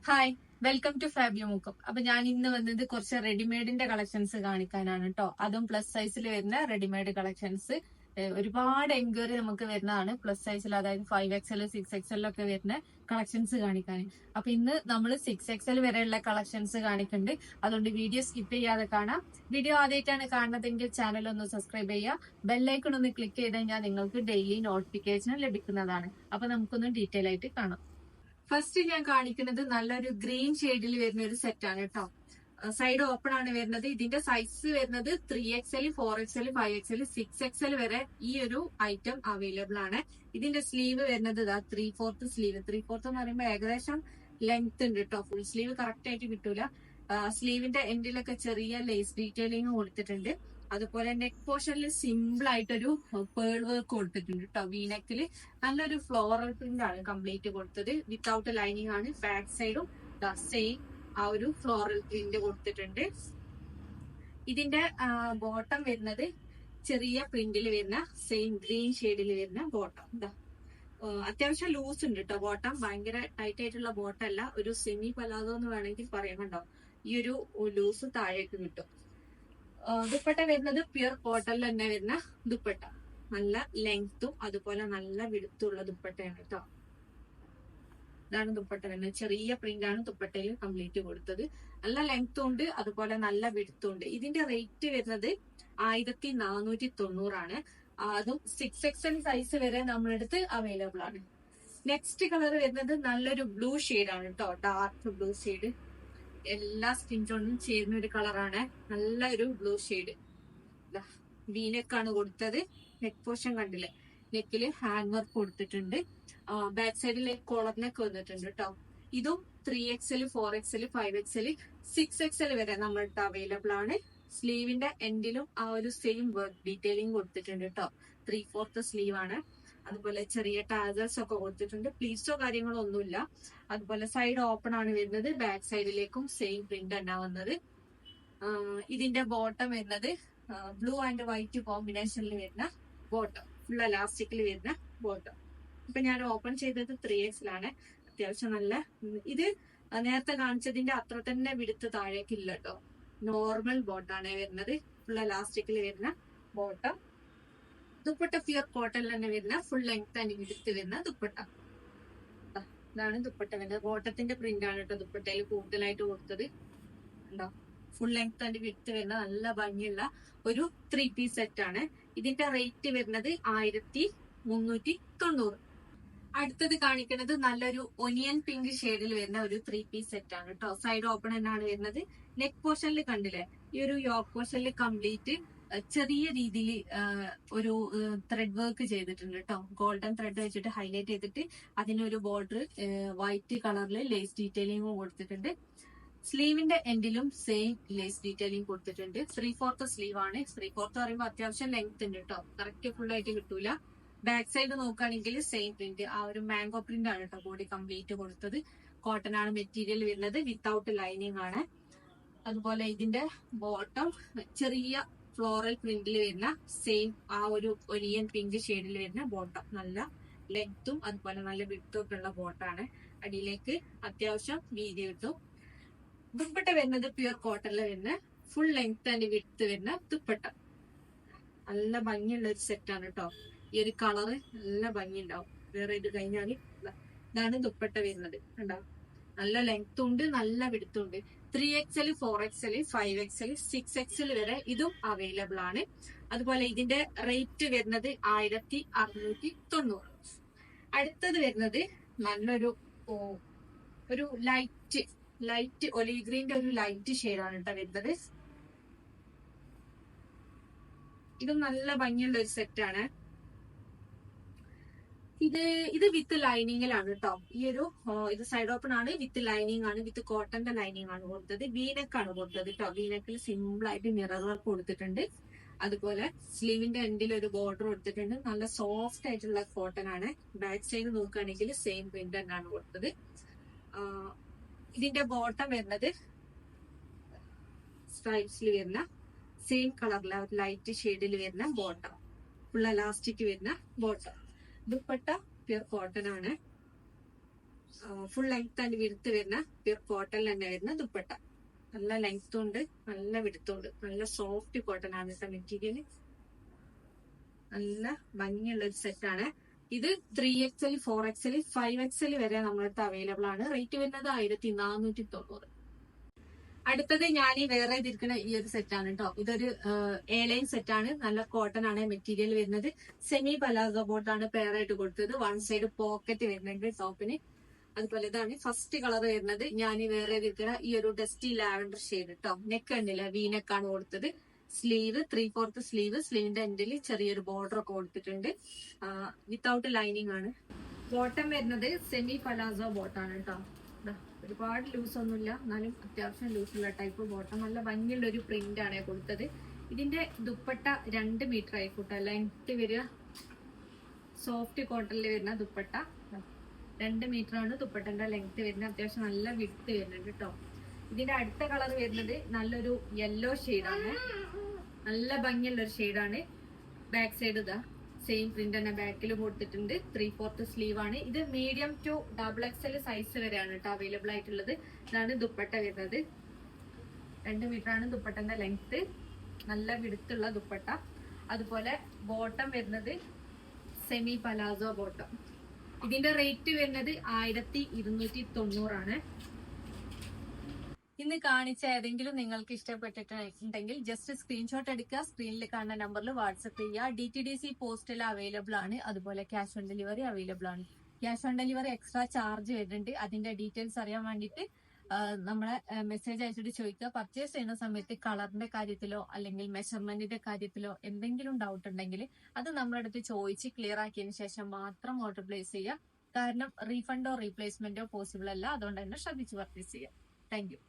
Hi, welcome to Fabio Mukkam. അപ്പൊ ഞാൻ ഇന്ന് വന്നത് കുറച്ച് റെഡിമെയ്ഡിന്റെ കളക്ഷൻസ് കാണിക്കാനാണ് കേട്ടോ. അതും പ്ലസ് സൈസിൽ വരുന്ന റെഡിമെയ്ഡ് കളക്ഷൻസ്. ഒരുപാട് എൻക്വയറി നമുക്ക് വരുന്നതാണ് പ്ലസ് സൈസിൽ, അതായത് 5XL 6XL ഒക്കെ വരുന്ന കളക്ഷൻസ് കാണിക്കാൻ. അപ്പൊ ഇന്ന് നമ്മൾ 6XL വരെയുള്ള കളക്ഷൻസ് കാണിക്കുന്നുണ്ട്. അതുകൊണ്ട് വീഡിയോ സ്കിപ്പ് ചെയ്യാതെ കാണാം. വീഡിയോ ആദ്യമായിട്ടാണ് കാണുന്നതെങ്കിൽ ചാനൽ ഒന്ന് സബ്സ്ക്രൈബ് ചെയ്യുക. ബെല്ലൈക്കൺ ഒന്ന് ക്ലിക്ക് ചെയ്ത് കഴിഞ്ഞാൽ നിങ്ങൾക്ക് ഡെയിലി നോട്ടിഫിക്കേഷൻ ലഭിക്കുന്നതാണ്. അപ്പൊ നമുക്കൊന്ന് ഡീറ്റെയിൽ ആയിട്ട് കാണാം. ഫസ്റ്റ് ഞാൻ കാണിക്കുന്നത് നല്ലൊരു ഗ്രീൻ ഷെയ്ഡിൽ വരുന്ന ഒരു സെറ്റ് ആണ് കേട്ടോ. സൈഡ് ഓപ്പൺ ആണ് വരുന്നത്. ഇതിന്റെ സൈസ് വരുന്നത് 3XL 4XL 5XL 6XL വരെ ഈ ഒരു ഐറ്റം അവൈലബിൾ ആണ്. ഇതിന്റെ സ്ലീവ് വരുന്നത് 3/4 സ്ലീവ്. 3/4 എന്ന് പറയുമ്പോൾ ഏകദേശം ലെങ്ത് ഉണ്ട് കേട്ടോ. ഫുൾ സ്ലീവ് കറക്റ്റ് ആയിട്ട് കിട്ടൂല. സ്ലീവിന്റെ എൻഡിലൊക്കെ ചെറിയ ലേസ് ഡീറ്റെയിലിംഗ് കൊടുത്തിട്ടുണ്ട്. അതുപോലെ നെക്ക് പോർഷനിൽ സിമ്പിൾ ആയിട്ടൊരു പേൾ വർക്ക് കൊടുത്തിട്ടുണ്ട് കേട്ടോ. വീനെക്കില് നല്ലൊരു ഫ്ലോറൽ പ്രിന്റ് ആണ് കംപ്ലീറ്റ് കൊടുത്തത്. വിത്തൗട്ട് ലൈനിങ് ആണ്. ബാക്ക് സൈഡും സെയിം ആ ഒരു ഫ്ലോറൽ പ്രിന്റ് കൊടുത്തിട്ടുണ്ട്. ഇതിന്റെ ബോട്ടം വരുന്നത് ചെറിയ പ്രിന്റിൽ വരുന്ന സെയിം ഗ്രീൻ ഷെയ്ഡിൽ വരുന്ന ബോട്ടം. അത്യാവശ്യം ലൂസ് ഉണ്ട് കേട്ടോ. ബോട്ടം ഭയങ്കര ടൈറ്റ് ആയിട്ടുള്ള ബോട്ടം അല്ല, ഒരു സെമി പലാസോ എന്ന് വേണമെങ്കിൽ പറയാൻ കണ്ടോ. ഈ ഒരു ലൂസ് താഴേക്ക് കിട്ടും. ദുപ്പട്ട വരുന്നത് പ്യുർ കോട്ടണിൽ തന്നെ വരുന്ന ദുപ്പട്ട. നല്ല ലെങ്ത്തും അതുപോലെ നല്ല വിടുത്തുള്ള ദുപ്പട്ടയാണ് കേട്ടോ. ഇതാണ് ദുപ്പട്ട വരുന്നത്. ചെറിയ പ്രിന്റ് ആണ് ദുപ്പട്ടയിൽ കംപ്ലീറ്റ് കൊടുത്തത്. നല്ല ലെങ്ത്തും ഉണ്ട്, അതുപോലെ നല്ല വിടുത്തും ഉണ്ട്. ഇതിന്റെ റേറ്റ് വരുന്നത് 1490 ആണ്. അതും 6XL സൈസ് വരെ നമ്മുടെ അടുത്ത് അവൈലബിൾ ആണ്. നെക്സ്റ്റ് കളർ വരുന്നത് നല്ലൊരു ബ്ലൂ ആണ് കേട്ടോ. Dark blue shade. എല്ലാ സ്കിൻ ടോണിനും ചേരുന്ന ഒരു കളറാണ്. നല്ല ഒരു ബ്ലൂ ഷെയ്ഡ്. വീനെക്കാണ് കൊടുത്തത്. നെക്ക് പോർഷൻ കണ്ടില്ലേ, നെക്കില് ഹാൻഡ് വർക്ക് കൊടുത്തിട്ടുണ്ട്. ബാക്ക് സൈഡിലേക്ക് കോളർ നെക്ക് വന്നിട്ടുണ്ട് കേട്ടോ. ഇതും 3XL 4XL 5XL 6XL വരെ നമ്മൾക്ക് അവൈലബിൾ ആണ്. സ്ലീവിന്റെ എൻഡിലും ആ ഒരു സെയിം വർക്ക് ഡീറ്റെയിലിംഗ് കൊടുത്തിട്ടുണ്ട് കേട്ടോ. 3/4 സ്ലീവ് ആണ്. അതുപോലെ ചെറിയ ടാസൽസ് ഒക്കെ കൊടുത്തിട്ടുണ്ട്. പ്ലീറ്റ്സോ കാര്യങ്ങളോ ഒന്നുമില്ല. അതുപോലെ സൈഡ് ഓപ്പൺ ആണ് വരുന്നത്. ബാക്ക് സൈഡിലേക്കും സെയിം പ്രിന്റ് തന്നെ വന്നത്. ഇതിന്റെ ബോട്ടം വരുന്നത് ബ്ലൂ ആൻഡ് വൈറ്റ് കോമ്പിനേഷനിൽ വരുന്ന ബോട്ടം. ഫുൾ എലാസ്റ്റിക്കിൽ വരുന്ന ബോട്ടം. ഇപ്പൊ ഞാൻ ഓപ്പൺ ചെയ്തത് 3XL ആണ്. അത്യാവശ്യം നല്ല, ഇത് നേരത്തെ കാണിച്ചതിന്റെ അത്ര തന്നെ വിടുത്ത് താഴേക്കില്ല കേട്ടോ. നോർമൽ ബോട്ടാണ് വരുന്നത്. ഫുൾ എലാസ്റ്റിക്കിൽ വരുന്ന ബോട്ടം. ദുപ്പട്ട പ്യുർ കോട്ടണിൽ തന്നെ വരുന്ന ഫുൾ ലെങ്ത് ആൻഡ് വിടുത്ത് വരുന്ന ദുപ്പട്ട. ഇതാണ് ദുപ്പട്ട വരുന്നത്. ബോട്ടത്തിന്റെ പ്രിന്റ് ആണ് കേട്ടോ ദുപ്പട്ടയിൽ കൂടുതലായിട്ട് കൊടുത്തത്. ഉണ്ടോ, ഫുൾ ലെങ്ത് ആൻഡ് വിടുത്ത് വരുന്ന നല്ല ഭംഗിയുള്ള ഒരു 3 പീസ് സെറ്റ് ആണ്. ഇതിന്റെ റേറ്റ് വരുന്നത് 1390. അടുത്തത് കാണിക്കുന്നത് നല്ലൊരു ഒനിയൻ പിങ്ക് ഷെയ്ഡിൽ വരുന്ന ഒരു 3 പീസ് സെറ്റ് ആണ് കേട്ടോ. സൈഡ് ഓപ്പൺ തന്നെയാണ് വരുന്നത്. നെക്ക് പോർഷനിൽ കണ്ടില്ലേ, ഈ ഒരു യോക്ക് പോർഷനിൽ കംപ്ലീറ്റ് ചെറിയ രീതിയിൽ ഒരു ത്രെഡ് വർക്ക് ചെയ്തിട്ടുണ്ട് കേട്ടോ. ഗോൾഡൻ ത്രെഡ് വെച്ചിട്ട് ഹൈലൈറ്റ് ചെയ്തിട്ട് അതിനൊരു ബോർഡർ വൈറ്റ് കളറിൽ ലേസ് ഡീറ്റെയിലിംഗും കൊടുത്തിട്ടുണ്ട്. സ്ലീവിന്റെ എൻഡിലും സെയിം ലേസ് ഡീറ്റെയിലിംഗ് കൊടുത്തിട്ടുണ്ട്. 3/4 സ്ലീവ് ആണ്. 3/4 പറയുമ്പോൾ അത്യാവശ്യം ലെങ്ത് ഉണ്ട് കേട്ടോ. കറക്റ്റ് ഫുൾ ആയിട്ട് കിട്ടൂല. ബാക്ക് സൈഡ് നോക്കുകയാണെങ്കിൽ സെയിം പ്രിന്റ്, ആ ഒരു മാംഗോ പ്രിന്റ് ആണ് കേട്ടോ ബോഡി കംപ്ലീറ്റ് കൊടുത്തത്. കോട്ടൺ ആണ് മെറ്റീരിയൽ വരുന്നത്. വിത്തൗട്ട് ലൈനിങ് ആണ്. അതുപോലെ ഇതിന്റെ ബോട്ടം ചെറിയ ഫ്ലോറൽ പ്രിന്റിൽ വരുന്ന സെയിം ആ ഒരു ഒനിയൻ പിങ്ക് ഷെയ്ഡിൽ വരുന്ന ബോട്ടം. നല്ല ലെങ്ത്തും അതുപോലെ നല്ല വിടുത്തും ഒക്കെ ഉള്ള ബോട്ടാണ്. അടിയിലേക്ക് അത്യാവശ്യം വീതി കിട്ടും. ദുപ്പട്ട വരുന്നത് പ്യുർ കോട്ടണിൽ വരുന്ന ഫുൾ ലെങ്ത് ആൻഡ് വിടുത്ത് വരുന്ന ദുപ്പട്ട. നല്ല ഭംഗിയുള്ള ഒരു സെറ്റ് ആണ് കേട്ടോ. ഈ ഒരു കളറ് നല്ല ഭംഗി ഉണ്ടാവും. വേറെ ഇത് കഴിഞ്ഞാൽ ഇതാണ് ദുപ്പട്ട വരുന്നത്. ഉണ്ടാവും നല്ല ലെങ്ത്തും ഉണ്ട്, നല്ല വിടുത്തുണ്ട്. 3XL 4XL 5XL 6XL വരെ ഇതും അവൈലബിൾ ആണ്. അതുപോലെ ഇതിന്റെ റേറ്റ് വരുന്നത് 1690. അടുത്തത് വരുന്നത് നല്ലൊരു ഒരു ലൈറ്റ് ഒലിവ് ഗ്രീന്റെ ഒരു ലൈറ്റ് ഷെയ്ഡാണ് കേട്ടോ വരുന്നത്. ഇതും നല്ല ഭംഗിയുള്ള ഒരു സെറ്റ് ആണ്. ഇത് വിത്ത് ലൈനിങ്ങിലാണ് കേട്ടോ. ഈ ഒരു ഇത് സൈഡ് ഓപ്പൺ ആണ്, വിത്ത് ലൈനിങ് ആണ്, വിത്ത് കോട്ടന്റെ ലൈനിങ് ആണ് കൊടുത്തത്. വീനെക്കാണ് കൊടുത്തത് കേട്ടോ. വീനെക്കിൽ സിമ്പിൾ ആയിട്ട് മിറർ വർക്ക് കൊടുത്തിട്ടുണ്ട്. അതുപോലെ സ്ലീവിന്റെ എൻഡിൽ ഒരു ബോർഡർ കൊടുത്തിട്ടുണ്ട്. നല്ല സോഫ്റ്റ് ആയിട്ടുള്ള കോട്ടൺ ആണ്. ബാക്ക് സൈഡ് നോക്കുകയാണെങ്കിൽ സെയിം പ്രിന്റ് തന്നെയാണ് കൊടുത്തത്. ഇതിന്റെ ബോട്ടം വരുന്നത് സ്ട്രൈപ്സിൽ വരുന്ന സെയിം കളറിലെ ഒരു ലൈറ്റ് ഷെയ്ഡിൽ വരുന്ന ബോട്ടം. ഫുൾ എലാസ്റ്റിക് വരുന്ന ബോട്ടം. ദുപ്പട്ട പ്യുർ കോട്ടൺ ആണ്. ഫുൾ ലെങ്ത് ആൻഡ് വിടുത്ത് വരുന്ന പ്യൂർ കോട്ടൺ തന്നെ വരുന്ന ദുപ്പട്ട. നല്ല ലെങ്ത്തും ഉണ്ട്, നല്ല വിടുത്തും ഉണ്ട്. നല്ല സോഫ്റ്റ് കോട്ടൺ ആണ് കേട്ടോ മെറ്റീരിയൽ. നല്ല ഭംഗിയുള്ള ഒരു സെറ്റാണ് ഇത്. 3XL 4XL 5XL വരെ നമ്മളടുത്ത് അവൈലബിൾ ആണ്. റേറ്റ് വരുന്നത് 1490. അടുത്തത് ഞാൻ വേറെ ചെയ്തിരിക്കുന്ന ഈ ഒരു സെറ്റാണ് കേട്ടോ. ഇതൊരു എയർലൈൻ സെറ്റാണ്. നല്ല കോട്ടൺ ആണ് മെറ്റീരിയൽ വരുന്നത്. സെമി പലാസോ ബോട്ടാണ് പെയറായിട്ട് കൊടുത്തത്. വൺ സൈഡ് പോക്കറ്റ് വരുന്നുണ്ട് ടോപ്പിന്. അതുപോലെ ഇതാണ് ഫസ്റ്റ് കളർ വരുന്നത്. ഞാൻ വേറെ ചെയ്തിരിക്കുന്ന ഈ ഒരു ഡസ്റ്റി ലാവൻഡർ ഷെയ്ഡ് കേട്ടോ. നെക്ക് കണ്ടില്ല, വി നെക്കാണ് കൊടുത്തത്. Sleeve 3/4 sleeve. സ്ലീവിന്റെ എൻഡിൽ ചെറിയൊരു ബോർഡർ ഒക്കെ കൊടുത്തിട്ടുണ്ട്. വിത്തൗട്ട് ലൈനിങ് ആണ്. ബോട്ടം വരുന്നത് സെമി പലാസോ ബോട്ടാണ് കേട്ടോ. ഒരുപാട് ലൂസ് ഒന്നുമില്ല, എന്നാലും അത്യാവശ്യം ലൂസുള്ള ടൈപ്പ് ബോട്ടം. നല്ല ഭംഗിയുള്ള ഒരു പ്രിന്റ് ആണ് കൊടുത്തത്. ഇതിന്റെ ദുപ്പട്ട 2 മീറ്റർ ആയിക്കോട്ടെ ലെങ്ത് വരിക. സോഫ്റ്റ് കോട്ടണിൽ വരുന്ന ദുപ്പട്ട 2 മീറ്റർ ആണ് ദുപ്പട്ടന്റെ ലെങ്ത് വരുന്നത്. അത്യാവശ്യം നല്ല വിഡ്ത്ത് വരുന്നുണ്ട് കേട്ടോ. ഇതിന്റെ അടുത്ത കളർ വരുന്നത് നല്ലൊരു യെല്ലോ ഷെയ്ഡാണ്. നല്ല ഭംഗിയുള്ള ഒരു ഷെയ്ഡാണ്. ബാക്ക് സൈഡ് ഇതാ സെയിം പ്രിന്റ് തന്നെ ബാക്കിലും കൊടുത്തിട്ടുണ്ട്. 3/4 സ്ലീവ് ആണ്. ഇത് മീഡിയം ടു XXL സൈസ് വരെയാണ് കേട്ടോ അവൈലബിൾ ആയിട്ടുള്ളത്. ഇതാണ് ദുപ്പട്ട വരുന്നത്. 2 മീറ്റർ ആണ് ദുപ്പട്ടന്റെ ലെങ്ത്. നല്ല വിടുത്തുള്ള ദുപ്പട്ട. അതുപോലെ ബോട്ടം വരുന്നത് സെമി പലാസോ ബോട്ടം. ഇതിന്റെ റേറ്റ് വരുന്നത് 1290 ആണ്. ഇന്ന് കാണിച്ച ഏതെങ്കിലും നിങ്ങൾക്ക് ഇഷ്ടപ്പെട്ടിട്ടുണ്ടെങ്കിൽ ജസ്റ്റ് സ്ക്രീൻഷോട്ട് എടുക്കുക. സ്ക്രീനിൽ കാണുന്ന നമ്പറിൽ വാട്സപ്പ് ചെയ്യുക. DTDC പോസ്റ്റിൽ അവൈലബിൾ ആണ്. അതുപോലെ ക്യാഷ് ഓൺ ഡെലിവറി അവൈലബിൾ ആണ്. Cash on delivery extra charge വരുന്നുണ്ട്. അതിന്റെ ഡീറ്റെയിൽസ് അറിയാൻ വേണ്ടിയിട്ട് നമ്മളെ മെസ്സേജ് അയച്ചിട്ട് ചോദിക്കുക. പർച്ചേസ് ചെയ്യുന്ന സമയത്ത് കളറിന്റെ കാര്യത്തിലോ അല്ലെങ്കിൽ മെഷർമെന്റിന്റെ കാര്യത്തിലോ എന്തെങ്കിലും ഡൗട്ട് ഉണ്ടെങ്കിൽ അത് നമ്മുടെ അടുത്ത് ചോദിച്ച് ക്ലിയർ ആക്കിയതിനു ശേഷം മാത്രം ഓർഡർ പ്ലേസ് ചെയ്യുക. കാരണം റീഫണ്ടോ റീപ്ലേസ്മെന്റോ പോസിബിൾ അല്ല. അതുകൊണ്ട് തന്നെ ശ്രദ്ധിച്ച് പർച്ചേസ് ചെയ്യുക. Thank you.